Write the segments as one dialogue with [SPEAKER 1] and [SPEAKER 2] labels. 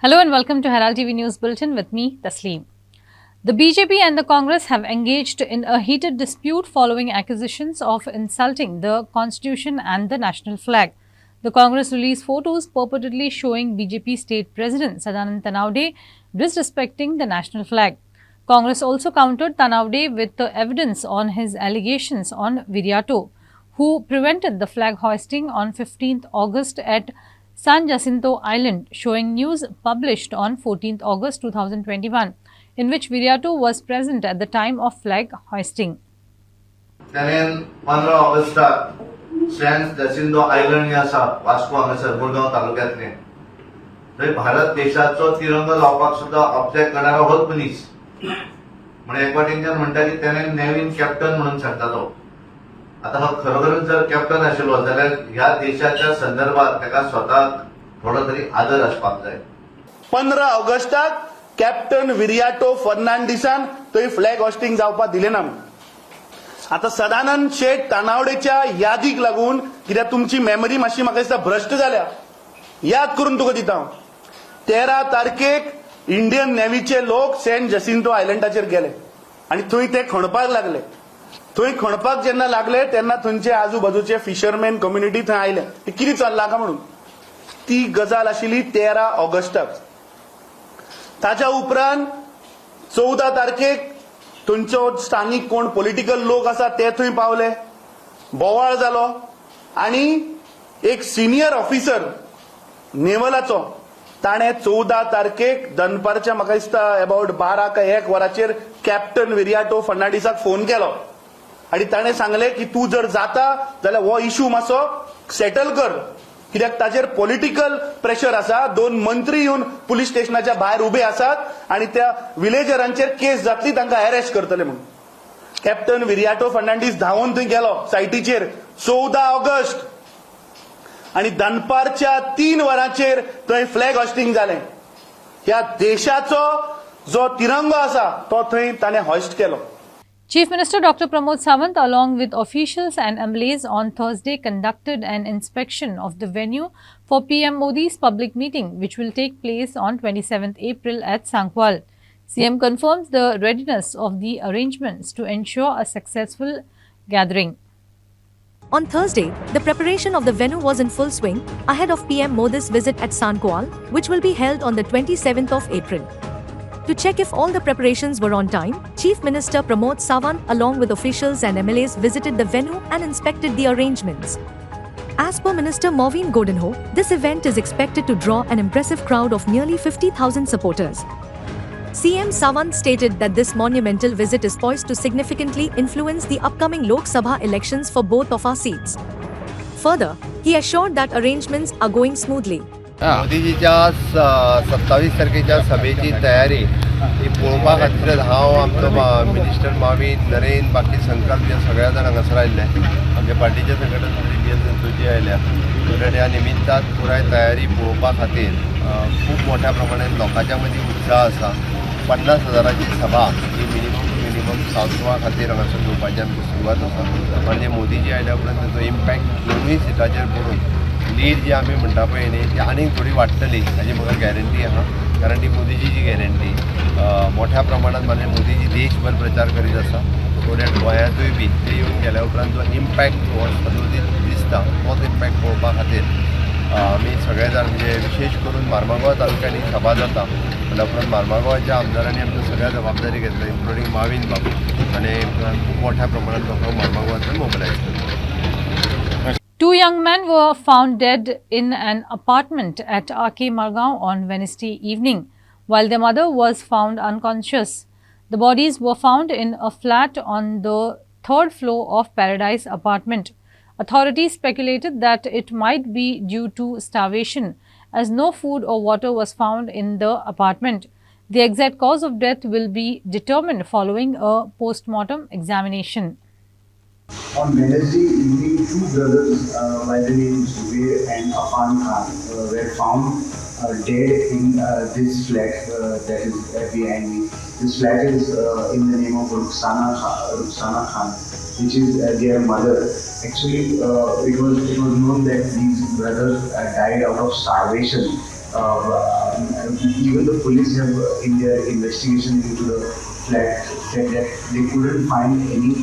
[SPEAKER 1] Hello and welcome to Herald TV News Bulletin with me, Tasleem. The BJP and the Congress have engaged in a heated dispute following accusations of insulting the constitution and the national flag. The Congress released photos purportedly showing BJP state president Sadanand Tanawade disrespecting the national flag. Congress also countered Tanawade with the evidence on his allegations on Viriato, who prevented the flag hoisting on 15th August at San Jacinto Island, showing news published on 14th August 2021, in which Viriato was present at the time of flag hoisting.
[SPEAKER 2] त्याने 15 ऑगस्टाक San Jacinto island आसा वास्को हांगासर मुरगांव तालुक्यांतले थंय भारत देशाचो तिरंगो लावपाक सुद्धा object करणारो होच मनीस म्हणजे एक वाटेच्यान म्हणटा की त्याने नवीन कॅप्टन म्हणून सांगतालो. आता हा खरोखरच जर कॅप्टन आशिल्लो जाल्यार ह्या देशाच्या संदर्भात ताका स्वताक थोडो तरी आदर आसपाक जाय.
[SPEAKER 3] 15 ऑगस्टाक कॅप्टन विरियाटो फर्नांडिसान थंय फ्लॅग होस्टिंग जावपाक दिलें ना. आता सदानंद शेठ तानावडेच्या यादीक लागून कित्याक तुमची मेमरी मातशी म्हाका दिसता भ्रश्ट जाल्या. याद करून तुका दिता. 13 तारखेक इंडियन नेव्हीचे लोक सेंट जसिंतो आयलंडाचेर गेले आनी थंय ते खणपाक लागले. थंय खणपाक जेन्ना लागले तेन्ना थंयचे आजूबाजूचे फिशरमॅन कम्युनिटी थंय आयले. कितें चल्लां काय म्हणून ती गजाल आशिल्ली 13 ऑगस्टाक. ताच्या उपरांत 14 तारखेक थंयचो स्थानिक कोण पॉलिटिकल लोक आसा ते थंय पावले. बोवाळ जालो आनी एक सिनियर ऑफिसर नेवलाचो ताणे 14 तारखेक दनपारच्या म्हाका दिसता अबाउट 12 का 1 वराचेर कॅप्टन विरियाटो फर्नांडिसाक फोन केलो आनी ताणे सांगले की तूं जर जाता जाल्यार हो इश्यू मातसो सेटल कर कित्याक ताचेर पॉलिटिकल प्रेशर आसा. 2 मंत्री येवन पुलीस स्टेशनाच्या भायर उबे आसात आनी त्या विलेजरांचेर केस जातली तांकां अरेस्ट करतले म्हणून. कॅप्टन विरियाटो फर्नांडीस धांवून थंय गेलो सायटीचेर 14 ऑगस्ट आनी दनपारच्या 3 वरांचेर थंय फ्लॅग होस्टिंग जालें. ह्या देशाचो जो तिरंगो आसा तो थंय ताणें होस्ट केलो.
[SPEAKER 1] Chief Minister Dr. Pramod Sawant, along with officials and MLAs, on Thursday conducted an inspection of the venue for PM Modi's public meeting, which will take place on 27th April at Sankwal. CM confirms the readiness of the arrangements to ensure a successful gathering.
[SPEAKER 4] On Thursday, the preparation of the venue was in full swing ahead of PM Modi's visit at Sankwal, which will be held on the 27th of April. To check if all the preparations were on time, Chief Minister Pramod Sawant, along with officials and MLAs, visited the venue and inspected the arrangements. As per Minister Maureen Godinho, this event is expected to draw an impressive crowd of nearly 50,000 supporters. CM Sawant stated that this monumental visit is poised to significantly influence the upcoming Lok Sabha elections for both of our seats. Further, he assured that arrangements are going smoothly.
[SPEAKER 2] मोदीजीच्या 27 तारखेच्या सभेची तयारी ही पळोवपा खातीर हांव आमचो minister मावीन Naren बाकी संकल्प जे सगळ्या जाण हांगासर आयिल्ले आमच्या पार्टीचे संघटन मंत्री संतोजी आयल्या. ह्या निमित्तान पुराय तयारी पळोवपा खातीर खूब मोठ्या प्रमाणात लोकांच्या मदीं उत्साह आसा. 50,000ची सभा ही मिनिमम सांसोवा खातीर हांगासर घेवपाची आमची सुरवात आसा. म्हणजे मोदीजी आयल्या उपरांत ताचो इम्पॅक्ट 2 सिटाचेर पडून लीड जी आमी म्हणटा पळय न्ही ती आनीक थोडी वाडटली हाजी म्हाका गॅरंटी आहा. कारण ती मोदीजीची गॅरंटी मोठ्या प्रमाणात म्हणजे मोदीजी देशभर प्रचार करीत आसा. सो दॅट गोंयांतूय बी ते येवन गेल्या उपरांत जो इम्पॅक्ट हो दिसता तोच इम्पॅक्ट पळोवपा खातीर आमी सगळे जाण म्हणजे विशेष करून मार्मागोवा तालुक्यांनी सभा जाता जाल्या उपरांत मार्मागोवाच्या आमदारांनी आमच्यो सगळ्या जबाबदारी घेतल्या इन्क्लुडींग मावीन बाबू आनी खूब मोठ्या प्रमाणात लोकांक मार्मागोवांतल्यान मोबिलायज करता.
[SPEAKER 1] 2 young men were found dead in an apartment at RK Margaon on Wednesday evening, while their mother was found unconscious. The bodies were found in a flat on the 3rd floor of Paradise apartment. Authorities speculated that it might be due to starvation, as no food or water was found in the apartment. The exact cause of death will be determined following a post-mortem examination.
[SPEAKER 5] On Wednesday evening, 2 brothers by the name Zubair and Afan Khan were found dead in this flat that is behind me. This flat is in the name of Rukhsana Khan, which is their mother. Actually, it was known that these brothers died out of starvation even the police have in their investigation into the flat said that they couldn't find any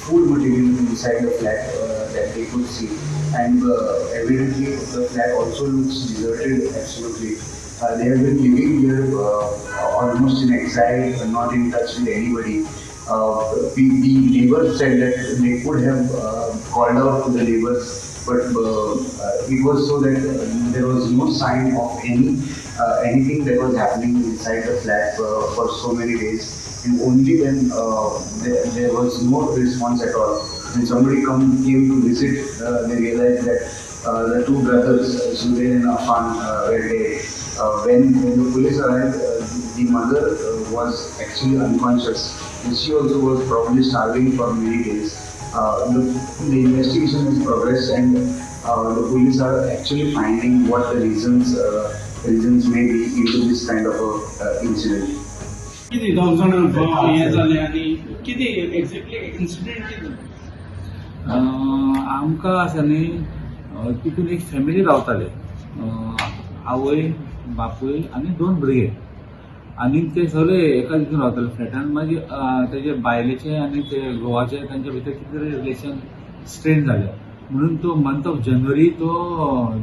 [SPEAKER 5] food material inside the flat that they could see, and evidently the flat also looks deserted absolutely. They have been living here almost in exile, not in touch with anybody. The neighbors said that they could have called out to the neighbors, but it was so that there was no sign of anything that was happening inside the flat for so many days, and only when there was no response at all. When somebody came to visit, they realized that the two brothers, Zubair and Afan, were dead. When the police arrived, the mother was actually unconscious, and she also was probably starving for many days. The investigation has progressed, and the police are actually finding what the reasons may be into this kind of a incident.
[SPEAKER 6] किती दोग जाण हे जाले आनी किती exactly incident कितें
[SPEAKER 7] आमकां आसा न्ही तितून एक फॅमिली रावताले आवय बापूय आनी दोन भुरगे आनी ते सगळे एका तितून रावताले फ्लॅटान मागीर तेजे बायलेचे आनी ते घोवाचे तांचे भितर कितें तरी रिलेशन स्ट्रेन जालें म्हणून तो मंथ ऑफ जानेवारी तो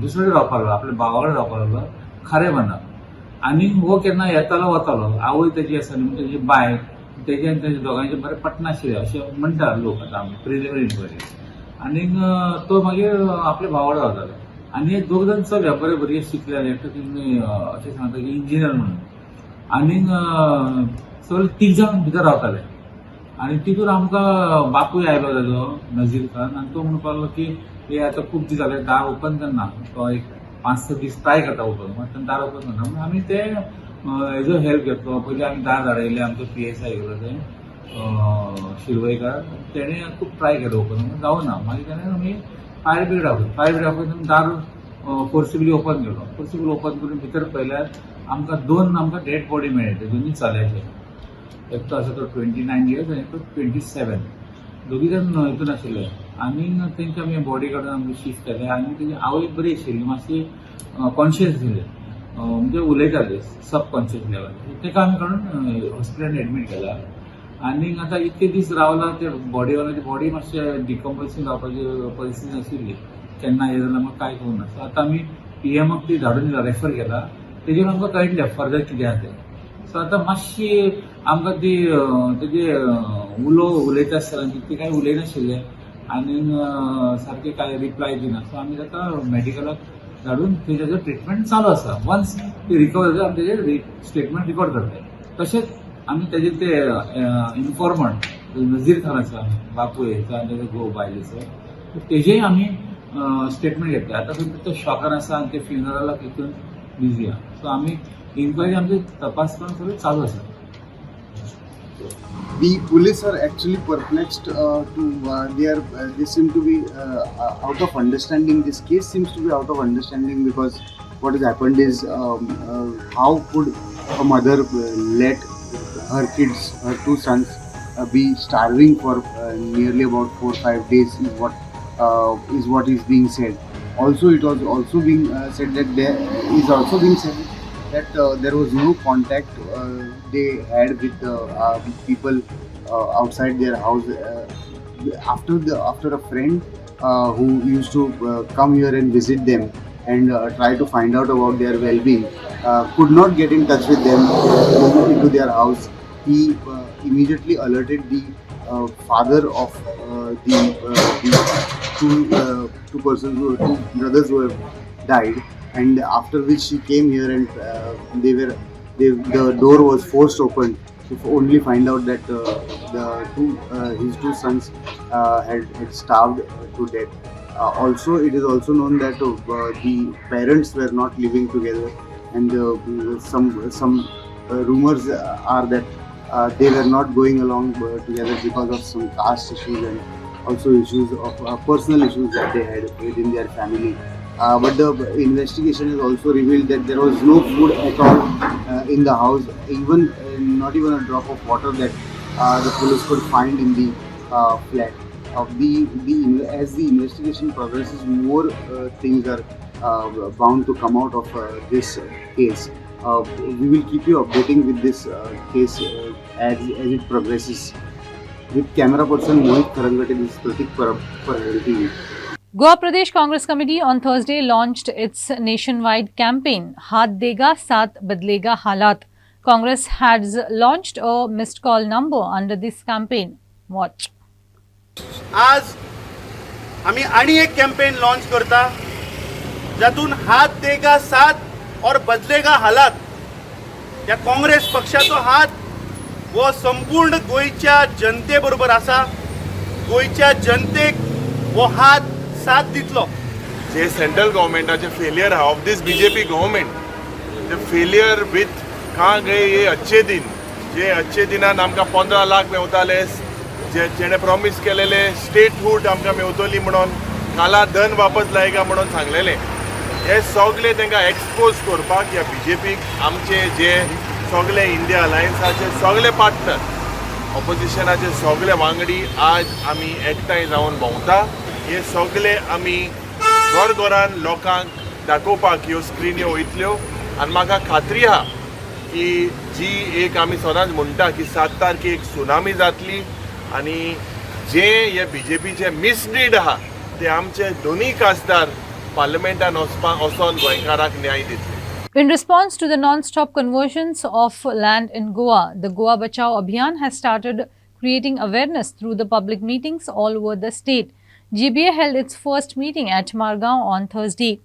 [SPEAKER 7] दुसरे कडेन रावपाक लागलो आपल्या भावा कडेन रावपाक लागलो खारेबांदां आनी हो केन्ना येतालो वतालो आवय तेजी आसा न्ही तेजी बाय तेजे आनी तेजे दोगांचे बरें पटनाशिल्लें अशें म्हणटा लोक आतां आमी प्रिलिमिनरी इन्क्वायरी आनीक तो मागीर आपल्या भावा कडेन रावतालो आनी हे दोग जाण चले बरे भुरगे शिकलेले एकटो तिमी अशें सांगता की इंजिनियर म्हणून आनीक सगळे तीग जाण भितर रावताले आनी तितून आमकां बापूय आयलो ताजो नजीर खान आनी तो म्हणपाक लागलो की हे आतां खूब दीस जाले दार ओपन करना तो एक 5-6 दीस ट्राय करता ओपन मात दार ओपन करना म्हणून आमी ते हेजो हेल्प घेतलो पयलीं आमी दार धाडयले आमचो PSI गेलो ते शिरवयकार तेणें खूब ट्राय केलो ओपन जावना मागीर तेणें आमी फायर ब्रिगेड दाखोवन दार फोर्सिबली ओपन केलो फोर्सिबली ओपन करून भितर पळयल्यार आमकां डेड बॉडी मेळ्ळे दोनूय चल्याचे एकटो आसा तो 29 years आनी एकटो 27 दोगी जाण हितून आशिल्ले आनी तेंचे आमी बॉडी काडून आमकां शिफ्ट केले आनी तेजी आवय बरी आशिल्ली मातशी कॉन्शियस आशिल्ली म्हणजे उलयताले सबकॉन्शियस लेवल तेका आमी काडून हॉस्पिटलान एडमीट केला आनीक आतां इतके दीस रावला ते बॉडीवाल्याची बॉडी मातशें डिकम्पोजींग जावपाची परिस्थिती आशिल्ली केन्ना हे जाल्यार म्हाका कांय कळूंक ना सो आतां आमी PMक ती धाडून दिला रेफर केला तेजेर आमकां कळटलें फर्दर कितें आसा तें सो आतां मातशी आमकां ती तेजे उलयता आसतना ती कांय उलयनाशिल्ले आनीक सारकें कांय रिप्लाय दिना सो आमी ताका मेडिकलाक धाडून तेजेर ट्रिटमेंट चालू आसा वन्स ती रिकवर जाता आमी तेजेर स्टेटमेंट रिकॉर्ड करता तशेंच आमी तेजे ते इन्फॉर्मंट नजीर खान आसा बापूय आनी तेजो घोव बायलेचो तेजेय आमी स्टेटमेंट घेतले आतां तो शॉकान आसा आनी ते फ्युनरलाक हितून बिजी आहा सो आमी इन्क्वायरी आमची तपास करून सगळें चालू आसा
[SPEAKER 8] The police are actually perplexed they seem to be out of understanding. This case seems to be out of understanding because what has happened is how could a mother let her kids, her two sons, be starving for nearly about 4-5 days is what is being said. Also, it was also being said that there is also being said that there was no contact they had with people outside their house after a friend who used to come here and visit them and try to find out about their well-being could not get in touch with them into their house. He immediately alerted the father of the two brothers who have died, and after which he came here and the door was forced open to only find out that his two sons had starved to death. Also, it is also known that the parents were not living together, and some rumors are that they were not going along together because of some caste issues and also issues of personal issues that they had within their family. But the investigation has also revealed that there was no food at all in the house, not even a drop of water that the police could find in the flat.
[SPEAKER 5] as the investigation progresses, more things are bound to come out of this case. We will keep you updating with this case as it progresses. With camera person Mohit Kharangate, this is Pratik Parab for LTV.
[SPEAKER 1] Goa Pradesh Congress Committee on Thursday launched its nationwide campaign, Haath Dega Saath Badlega Halat. Congress has launched a missed call number under this campaign. Watch.
[SPEAKER 3] आज आम्ही आणि एक campaign launch करता जातून हात देगा साथ और बदलेगा हालात या काँग्रेस पक्षाचो हात वो संपूर्ण गोयच्या जनते बरोबर आसा. गोयच्या जनतेक वो हात साथ दितलो.
[SPEAKER 9] जे सेंट्रल गवर्नमेंटाचे फेलियर हा of this BJP government, the failure with कहाँ गए ये अच्छे दिन, जे अच्छे दिनान आमकां 15 लाख मेवताले, जेणे प्रॉमिस केलेले स्टेटहूड आमकां मेवतली म्हणून, काला धन वापस लायगा म्हणून सांगलेले, हे सगळे तांकां एक्सपोज करपाक ह्या बीजेपीक आमचे जे सगळे इंडिया अलायन्साचे सगळे पार्टनर, ऑपोजिशनाचे सगळे वांगडी आज आमी एकठांय जावन भोंवता. हे सगळे आमी घोरान लोकांक दाखोवपाक ह्यो स्क्रिन्यो वयतल्यो. आनी म्हाका खात्री आहा की जी एक आमी सदांच म्हणटा की 7 तारखेक सुनामी जातली आनी जे हे बीजेपीचे मिसडीड आहा ते आमचे दोनूय खासदार पार्लमेंटान वचोन गोंयकारांक न्याय दितले.
[SPEAKER 1] In response to the non-stop conversions of land in Goa, the Goa Bachao Abhiyan has started creating awareness through the public meetings all over the state. GBA held its first meeting at Margaon on Thursday.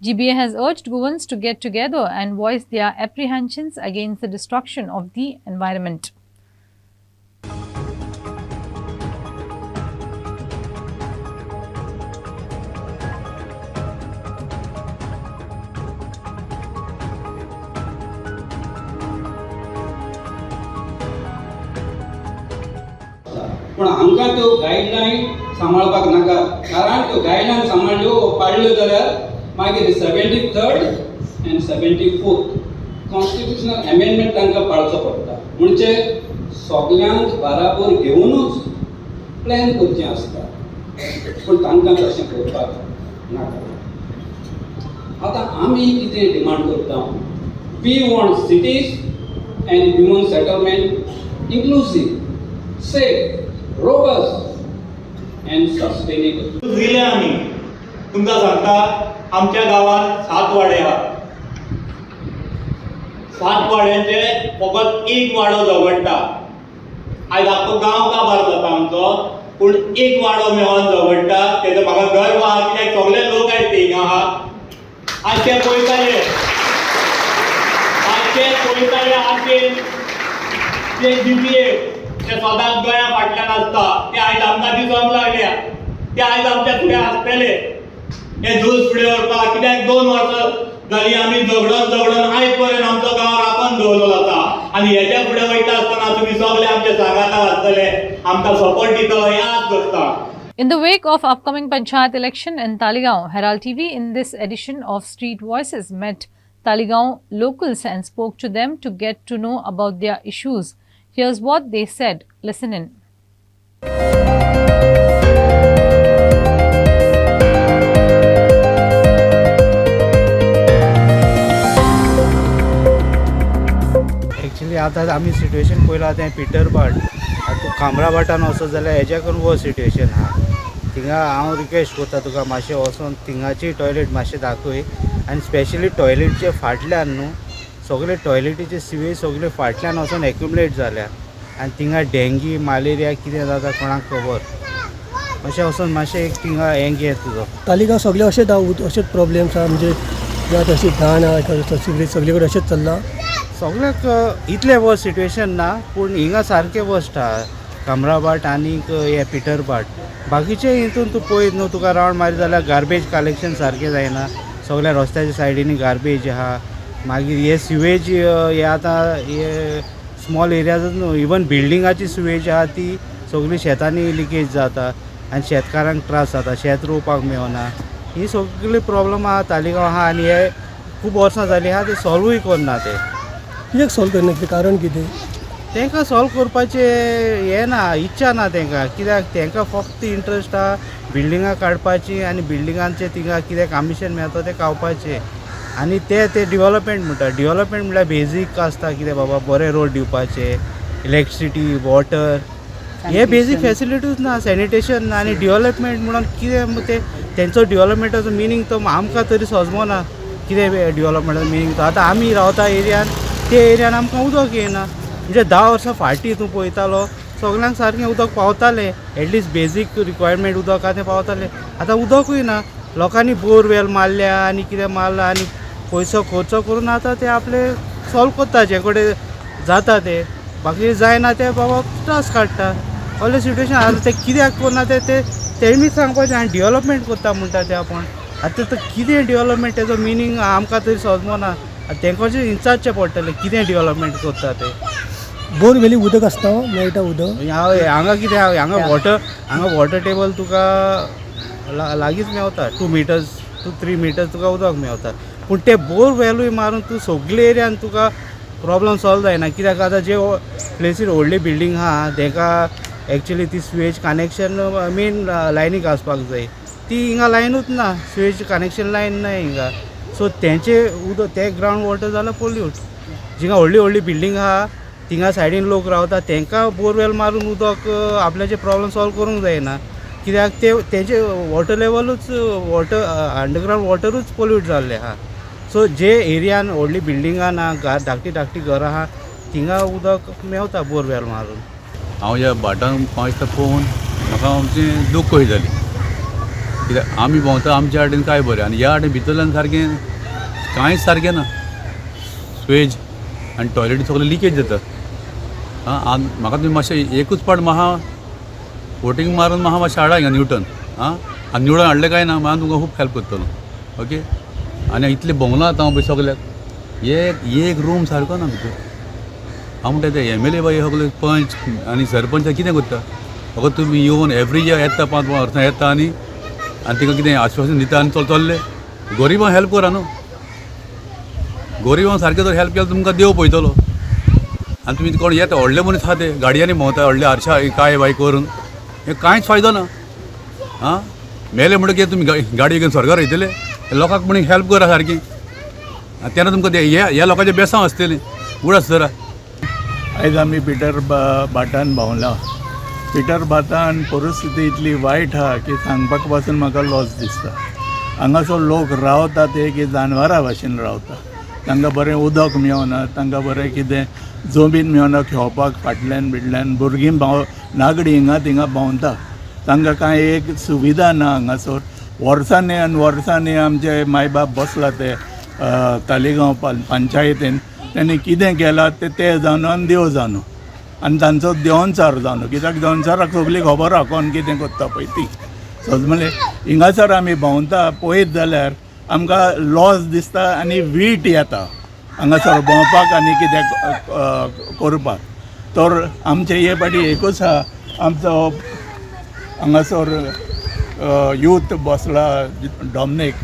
[SPEAKER 1] GBA has urged Goans to get together and voice their apprehensions against the destruction of the environment.
[SPEAKER 6] पण आमकां त्यो guideline सांबाळपाक नाका, कारण त्यो guideline सांबाळल्यो पाळल्यो जाल्यार मागीर 73rd and 74th constitutional amendment तांकां पाळचो पडटा. म्हणजे सगळ्यांक बराबर घेवनूच प्लॅन करचें आसता, पूण तांकां तशें करपाक नाका. आतां आमी कितें डिमांड करता? We want cities and human settlement inclusive, safe, robust and sustainable.
[SPEAKER 10] दिले आम्ही तुमकां सांगता, आमच्या गावात 7 वाडे आहात. 7 वाड्यांचे फकत एक वाडो झगडटा. आयज आख्खो गांव काबार जाता आमचो, पूण एक वाडो मेळोन झगडटा. तेजो म्हाका गर्व आहा, कित्याक सगळे लोक आयज थिंगा आहात. आज ते पळयताले आमचे जे जीबीए ते सदांच गोंया फाटल्यान आसता, ते आयज आमकां दिसोंक लागल्या. ते आयज आमच्या फुडें आसतले हे झूज फुडें व्हरपाक. कित्याक 2 वर्सां जालीं आमी झगडून आयज पर्यंत आमचो गांव राखून दवरलो जाता. आनी हेच्या फुडें वयता आसतना तुमी सगळे आमचे सांगाता आसतले, आमकां सपोर्ट दितलो हे आस करता.
[SPEAKER 1] In the wake of upcoming Panchayat election in Talegaon, Herald TV in this edition of Street Voices met Talegaon locals and spoke to them to get to know about their issues. Here's what they said. Listen in.
[SPEAKER 8] Actually आतां आमी situation पळयलां तें पिटरभाट. तूं खामराभाटान वचत जाल्यार हेज्याकून वो situation आहा. थिंगा हांव रिक्वेस्ट करता तुका मातशें वचून थिंगाची टॉयलेट मातशें दाखय. आनी स्पेशली टॉयलेटचे फाटल्यान न्हू सगळे टॉयलेटीचे सिवेज सगळे फाटल्यान वचून एक्युमुलेट जाल्या आनी थिंगा डेंगी मलेरिया कितें जाता कोणाक खबर. अशें वचून मातशें एक थिंगा हें घे तुजो.
[SPEAKER 11] तालिगांव सगळे अशेच प्रॉब्लेम्स आहा. म्हणजे अशी घाण आहा सगळे कडेन अशेंच चल्लां.
[SPEAKER 8] सगळ्याक इतलें वर्स्ट सिट्युएशन ना, पूण हिंगा सारकें वर्स्ट आहा. खामराभाट आनीक हे पिटरभाट. बाकीचे हितून तूं पळयत न्हू तुका रावंड मारी जाल्यार गार्बेज कलेक्शन सारकें जायना. सगळ्या रस्त्याच्या सायडीनी गार्बेज आहा. मागीर हे सिवेज हे आतां हे स्मॉल एरियाजूच न्हू, इवन बिल्डिंगाची सिवेज आहा ती सगळी शेतांनी लिकेज जाता आनी शेतकारांक त्रास जाता, शेत रोवपाक मेळना. ही सगळी प्रॉब्लम आहा तालिगांव आहा आनी हे खूब वर्सां जालीं आहा ते सॉल्वूय करना. ते
[SPEAKER 11] कित्याक सॉल्व करना? कितें कारण कितें?
[SPEAKER 6] तांकां सॉल्व करपाचें हें ना, इच्छा ना तांकां. कित्याक तांकां फक्त इंट्रस्ट आहा बिल्डिंगां काडपाची आनी बिल्डिंगांचें थिंगा कितें कमिशन मेळटा तें खावपाचें. आनी ते डेव्हलपमेंट म्हणटा. डेव्हलपमेंट म्हणल्यार बेजीक आसता कितें बाबा बरे रोड दिवपाचे, इलेक्ट्रिसिटी, वॉटर, हे बेजीक फेसिलिटीज ना, सॅनिटेशन ना. आनी डेव्हलपमेंट म्हणून कितें ते तेंचो डेव्हलपमेंटाचो मिनींग तो आमकां तरी समजमो ना. कितें डेव्हलपमेंटाचो मिनींग तो. आतां आमी रावता एरियान, ते एरियान आमकां उदक येना. म्हणजे 10 वर्सां फाटीं तूं पळयतालो सगल्यांक सारकें उदक पावतालें. एटलिस्ट बेजीक रिक्वायरमेंट उदक आहा तें पावतालें. आतां उदकूय ना. लोकांनी बोरवेल मारल्या आनी कितें मारला आनी पयसो खर्च करून आतां ते आपले सॉल्व कोत्ता जे कडेन जाता ते. बाकी जायना ते बाबा त्रास काडटा. असलें सिट्युएशन आतां ते कित्याक करना ते तेणीच सांगपाचें. आनी डेव्हलपमेंट कोत्ता म्हणटा ते आपूण. आतां तो कितें डेव्हलपमेंट तेजो मिनींग आमकां तरी समजमो ना. तांकां विचारचें पडटलें कितें डेव्हलपमेंट कोत्ता ते.
[SPEAKER 11] बोरवेली उदक आसता मेळटा उदक.
[SPEAKER 6] हांगा कितें हांगा वॉटर टेबल तुका लागींच मेवता. 2 meters to 3 meters तुका उदक मेवता. पूण ते बोरवेलूय मारून तूं सगळे एरियान तुका प्रॉब्लम सॉल्व जायना. कित्याक आतां जे प्लेसीर व्हडली बिल्डींग आहा तांकां एक्चुली ती स्वेज कनेक्शन मेन लायनीक आसपाक जाय. ती हिंगा लायनूच ना, स्वेज कनेक्शन लायन ना हिंगा. सो तेंचे उदक ते ग्रावंड वॉटर जाल्यार पोल्यूट. जिंगा व्हडली बिल्डींग आहा थिंगा सायडीन लोक रावता तांकां बोरवेल मारून उदक आपल्याचे प्रॉब्लम सॉल्व करूंक जायना. कित्याक तेंचे वॉटर लेवलूच अंडरग्रावंड वॉटरूच पोल्यूट जाल्लें आहा. सो जे एरियान व्हडली बिल्डिंगां ना, धाकटी घरां आहा थिंगा उदक मेवता बोरवेल मारून.
[SPEAKER 7] हांव ह्या भाटान पावता पळोवन म्हाका आमचें दूख कशी जाली. कित्याक आमी भोंवता आमच्या वाटेन काय बरें आनी ह्या वाटेन भितरल्यान सारकें कांयच सारकें ना. स्वेज आनी टॉयलेट सगळें लिकेज जाता. म्हाका तुमी मातशें एकूच पाट म्हाका वोटींग मारून म्हाका मातशें हाडा हिंगा न्यूटन. आनी निवडून हाडलें काय ना म्हाका तुमकां खूब हेल्प करतलो. ओके. आनी इतलें भोंवला आतां हांव पळय सगल्याक एक रूम सारको ना भितर. हांव म्हणटा ते MLA बाई सगळे पंच आनी सरपंच कितें करता. अगो तुमी येवन एवरी इयर येता 5 वर्सां येता आनी तिका कितें आश्वासन दिता आनी चल्ले. गरिबांक हेल्प करा न्हू. गरिबांक सारकें जर हेल्प केलें तुमकां देव पळयतलो. आनी तुमी कोण येता व्हडले मनीस आहा ते गाडयांनी भोंवता व्हडले हारशा काय बाय करून हें कांयच फायदो ना. मेले म्हणटकीर तुमी गाडी घेवन स्वर्गार वयतले. लोकांक म्हण हेल्प करा सारकी. तेन्ना तुमकां ह्या लोकांचें बेसांव आसतलीं. उडस जरा.
[SPEAKER 12] आयज आमी पिटर भाटान भोंवला. पिटर भाटान परिस्थिती इतली वायट आहा की सांगपाक पासून म्हाका लॉस दिसता. हांगासर लोक रावता ते की जानवरां भाशेन रावता. तांकां बरें उदक मेळना, तांकां बरें कितें जमीन मेळना खेळपाक फाटल्यान बिडल्यान. भुरगीं नागडी हिंगा थिंगा भोंवता. तांकां कांय एक सुविधा ना हांगासर. वर्सांनी आनी वर्सांनी आमचे मायबाप बसला ते तालिगांव पंचायतीन. तेणी कितें केलां ते जावं आनी देव जावं. आनी तांचो देंवचार जावं. कित्याक देंवचाराक सगळी खबर आहा कोण कितें करता पळय ती. समजलें. हिंगासर आमी भोंवता पळयत जाल्यार आमकां लॉस दिसता आनी वीट येता हांगासर भोंवपाक आनी कितें करपाक. तर आमचे हे फाटी एकूच आहा आमचो हांगासर यूथ बसला डॉमिनिक.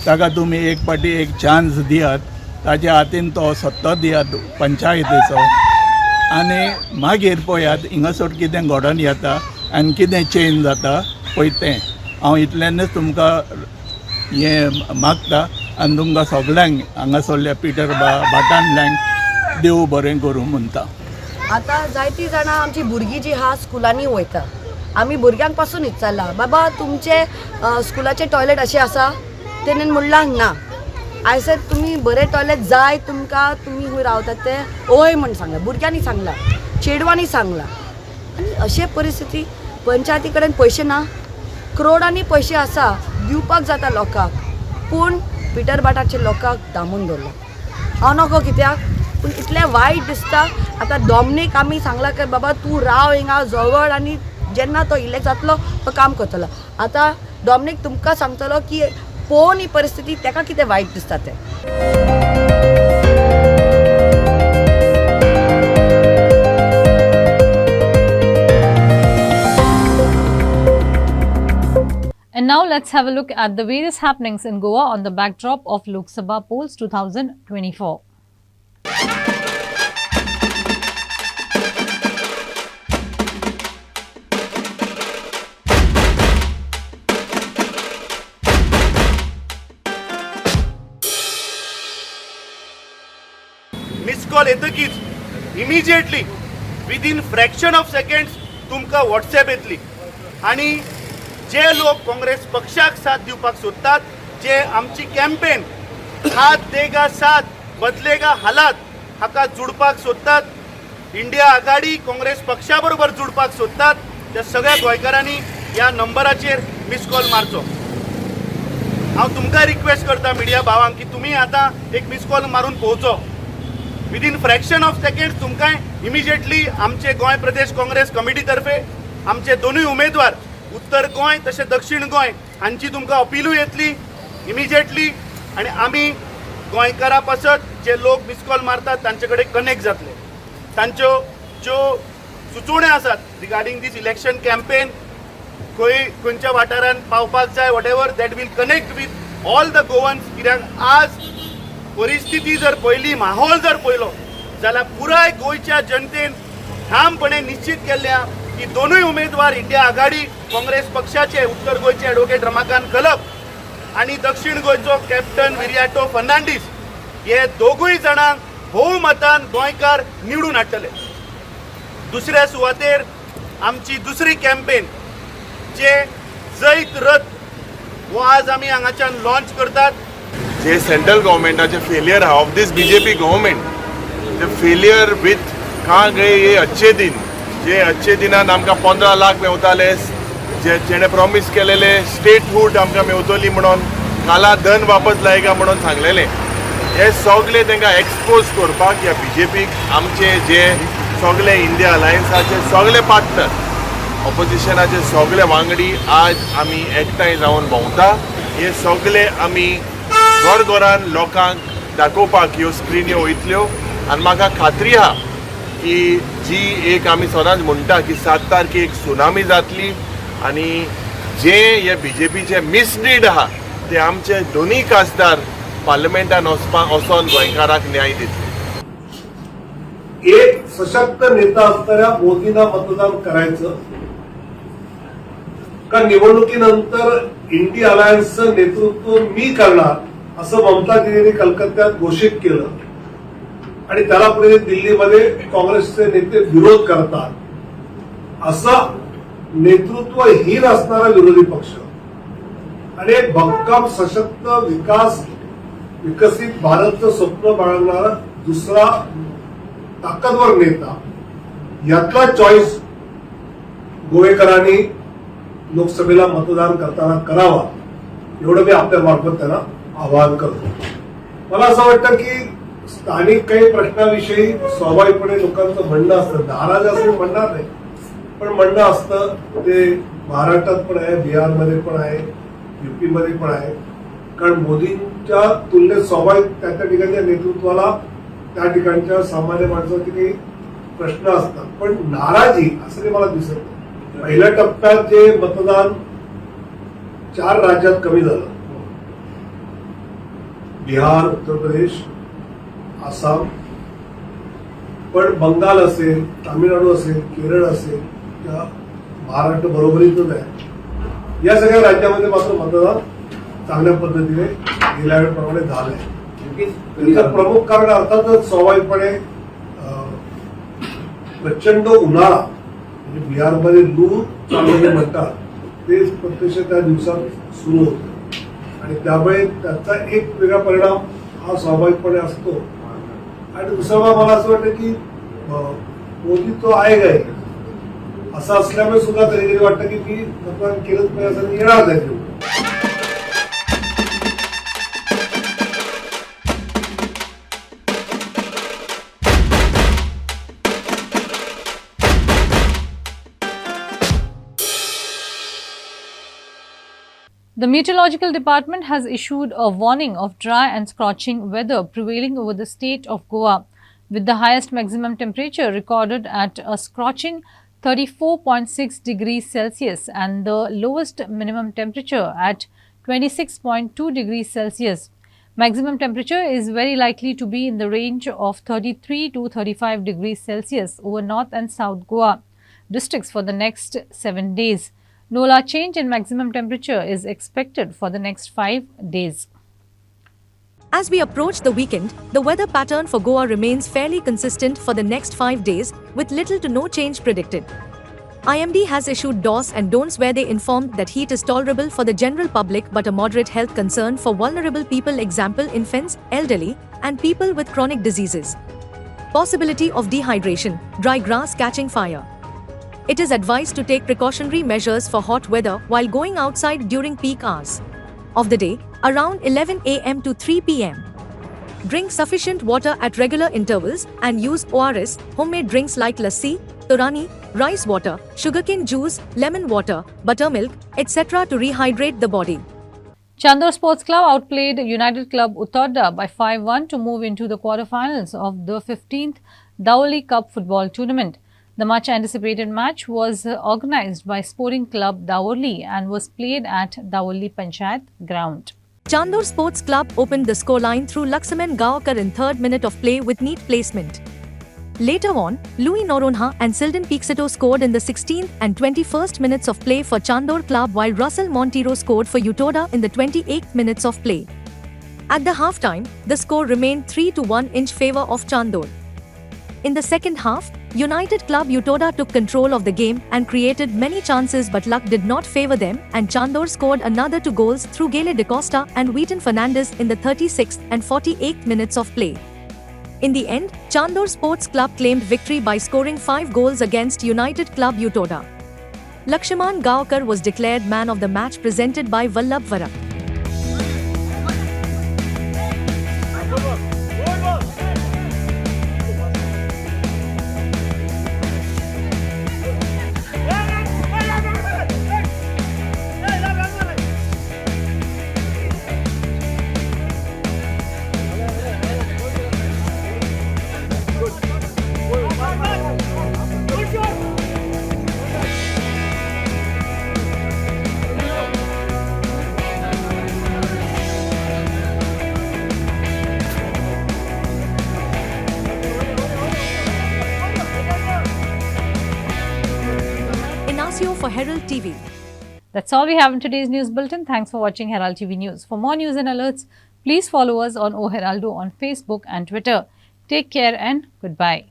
[SPEAKER 12] ताका तुमी एक फाटी एक चान्स दियात. ताच्या हातीन तो सत्तो दियात पंचायतीचो आनी मागीर पळयात हिंगासर कितें घडोवन येता आनी कितें चेंज जाता पळय तें. हांव इतल्यानच तुमकां हें मागता आनी तुमकां सगळ्यांक हांगासरल्या पिटर भाटांतल्यांक देव बरें करूं म्हणटा.
[SPEAKER 13] आतां जायतीं जाणां आमची भुरगीं जीं आहा स्कुलांनी वयता. आमी भुरग्यांक पासून विचारला बाबा तुमचे स्कुलाचे टॉयलेट अशें आसा. तेणेन म्हणलां ना. आय सेड तुमी बरें टॉयलेट जाय तुमकां तुमी खंय रावतात ते ओय म्हण सांगलां. भुरग्यांनी सांगलां, चेडवांनी सांगलां. आनी अशे परिस्थिती पंचायती कडेन पयशे ना. करोडांनी पयशे आसा दिवपाक जाता लोकांक. पूण पिटर भाटाचे लोकांक दामून दवरला. हांव नकळो कित्याक पूण इतलें वायट दिसता. आतां डॉमिनिक आमी सांगलां की बाबा तूं राव हिंगा जवळ आनी जेन्ना तो इलेक्ट जातलो तो काम करतलो. आतां डॉमिनिक तुमकां सांगतलो की पळोवन ही परिस्थिती ताका कितें वायट दिसता तें.
[SPEAKER 1] And now let's have a look at the various happenings in Goa on the backdrop of Lok Sabha polls 2024.
[SPEAKER 3] Call येतकीच immediately within fraction of seconds तुमकां व्हॉट्सॅप येतली आणि जे लोक काँग्रेस पक्षाक साथ दिवपाक सोदतात, जे आमची कॅम्पेन हात देगा साथ बदलेगा हालात हाका जुडपाक सोदतात, इंडिया आघाडी काँग्रेस पक्षा बरोबर जुडपाक सोदतात, त्या सगळ्या गोंयकारांनी ह्या नंबराचेर मिस कॉल मारचो. हांव तुमकां रिक्वेस्ट करता मिडिया भावांक की तुमी आतां एक मिस कॉल मारून पळोवचो. विदीन फ्रॅक्शन ऑफ सेकंड्स तुमकां इमिजिएटली आमचे गोंय प्रदेश काँग्रेस कमिटी तर्फे आमचे दोनूय उमेदवार उत्तर गोंय तशें दक्षिण गोंय हांची तुमकां अपिलूय येतली इमिजिएटली आनी आमी गोंयकारां पासत जे लोक मिस कॉल मारतात तांचे कडेन कनेक्ट जातले. तांच्यो ज्यो सुचोवण्यो आसात रिगार्डींग दीस इलेक्शन कॅम्पेन खंयच्या वाठारांत पावपाक जाय whatever that will connect with all the Goans. कित्याक आज परिस्थिती जर पळयली, माहोल जर पळयलो जाल्यार पुराय गोंयच्या जनतेन ठामपणे निश्चित केल्ल्या की दोनूय उमेदवार इंडिया आघाडी काँग्रेस पक्षाचे उत्तर गोंयचे ॲडव्होकेट रमाकांत कलप आणि दक्षिण गोंयचो कॅप्टन विरियाटो फर्नांडीस हे दोगूय जाणांक भोवमतान गोंयकार निवडून हाडटले. दुसऱ्या सुवातेर आमची दुसरी कॅम्पेन जे जैत रथ हो आज आमी हांगाच्यान लॉन्च करतात.
[SPEAKER 9] जे सेंट्रल गव्हर्मेंटाचे फेलियर आहा of this BJP government, the failure with कहाँ गए ये अच्छे दिन, जे अच्छे दिनान आमकां 15 लाख मेवताले, जेणे प्रॉमिस केलेले स्टेटहूड आमकां मेवतली म्हणून, काला धन वापस लायगा म्हणून सांगलेले, हे सगळे तांकां एक्सपोज करपाक ह्या बीजेपीक आमचे जे सगळे इंडिया अलायन्साचे सगळे पार्टनर, ऑपोजिशनाचे सगळे वांगडी आज आमी एकठांय जावन भोंवता. हे सगळे आमी घोरान लोकांक दाखोवपाक ह्यो स्क्रिन्यो वयतल्यो. आनी म्हाका खात्री आहा की जी एक आमी सदांच म्हणटा की 7 तारखेक सुनामी जातली आनी जे हे बीजेपीचे मिसलीड आहा ते आमचे दोनूय खासदार पार्लमेंटान वचोन गोंयकारांक न्याय दितले.
[SPEAKER 14] एक सशक्त नेता असणाऱ्या मोदींना मतदान करायचं का निवडणुकीनंतर इंडिया अलायन्सचं नेतृत्व मी करणार असं ममता दिदींनी कलकत्त्यात घोषित केलं आणि त्याला पुढे दिल्लीमध्ये काँग्रेसचे नेते विरोध करतात. असं नेतृत्वहीन असणारा विरोधी पक्ष आणि एक भक्कम सशक्त विकसित भारतचं स्वप्न बाळगणारा दुसरा ताकदवर नेता यातला चॉईस गोवेकरांनी लोकसभेला मतदान करताना करावा एवढं मी आपल्या मार्फत त्यांना आवाहन करतो. मला असं वाटतं की स्थानिक काही प्रश्नाविषयी स्वाभाविकपणे लोकांचं म्हणणं असतं, नाराज असं म्हणणार नाही पण म्हणणं असतं. ते महाराष्ट्रात पण आहे, बिहारमध्ये पण आहे, युपी मध्ये पण आहे. कारण मोदींच्या तुलनेत स्वाभाविक त्या ठिकाणच्या नेतृत्वाला त्या ठिकाणच्या सामान्य माणसाचे काही प्रश्न असतात पण नाराजी असं मला दिसत नाही. पहिल्या टप्प्यात जे मतदान 4 राज्यात कमी झालं, बिहार, उत्तर प्रदेश, आसाम, पण बंगाल असेल, तामिळनाडू असेल, केरळ असेल, त्या महाराष्ट्र बरोबरीतच आहे. या सगळ्या राज्यामध्ये मात्र मतदान चांगल्या पद्धतीने गेल्या वेळेप्रमाणे झालंय. त्याचं प्रमुख कारण अर्थातच स्वाभाविकपणे प्रचंड उन्हाळा म्हणजे बिहारमध्ये लू चालू म्हणतात ते प्रत्यक्ष त्या दिवसात सुरू होतं आणि त्यामुळे त्याचा एक वेगळा परिणाम हा स्वाभाविकपणे असतो. आणि दुसरा मला असं वाटतं की मोदी तो आहे काय असं असल्यामुळे सुद्धा कधी कधी वाटतं की मी मतदान केलंच पाहिजे असं येणार नाही.
[SPEAKER 1] The Meteorological Department has issued a warning of dry and scorching weather prevailing over the state of Goa, with the highest maximum temperature recorded at a scorching 34.6 degrees Celsius and the lowest minimum temperature at 26.2 degrees Celsius. Maximum temperature is very likely to be in the range of 33 to 35 degrees Celsius over North and South Goa districts for the next 7 days. No large change in maximum temperature is expected for the next 5 days.
[SPEAKER 4] As we approach the weekend, the weather pattern for Goa remains fairly consistent for the next 5 days, with little to no change predicted. IMD has issued do's and don'ts where they informed that heat is tolerable for the general public but a moderate health concern for vulnerable people, example infants, elderly, and people with chronic diseases. Possibility of dehydration, dry grass catching fire. It is advised to take precautionary measures for hot weather while going outside during peak hours of the day, around 11 am to 3 pm. Drink sufficient water at regular intervals and use ORS, homemade drinks like lassi, torani, rice water, sugarcane juice, lemon water, buttermilk, etc. to rehydrate the body.
[SPEAKER 1] Chandor Sports Club outplayed United Club Uttarda by 5-1 to move into the quarterfinals of the 15th Dawali Cup football tournament. The much anticipated match was organized by Sporting Club Dawali and was played at Dawali Panchayat ground.
[SPEAKER 4] Chandor Sports Club opened the scoreline through Lakshman Gaokar in 3rd minute of play with neat placement. Later on, Louis Noronha and Sildon Pixeto scored in the 16th and 21st minutes of play for Chandor Club, while Russell Montero scored for Uttarda in the 28th minutes of play. At the halftime, the score remained 3-1 in favor of Chandor. In the second half, United Club Uttarda took control of the game and created many chances, but luck did not favour them, and Chandor scored another 2 goals through Gale D'Costa and Wheaton Fernandes in the 36th and 48th minutes of play. In the end, Chandor Sports Club claimed victory by scoring 5 goals against United Club Uttarda. Lakshman Gaokar was declared man of the match, presented by Vallabh Varak. For Herald TV.
[SPEAKER 1] That's all we have in today's news bulletin. Thanks for watching Herald TV News. For more news and alerts, please follow us on O Heraldo on Facebook and Twitter. Take care and goodbye.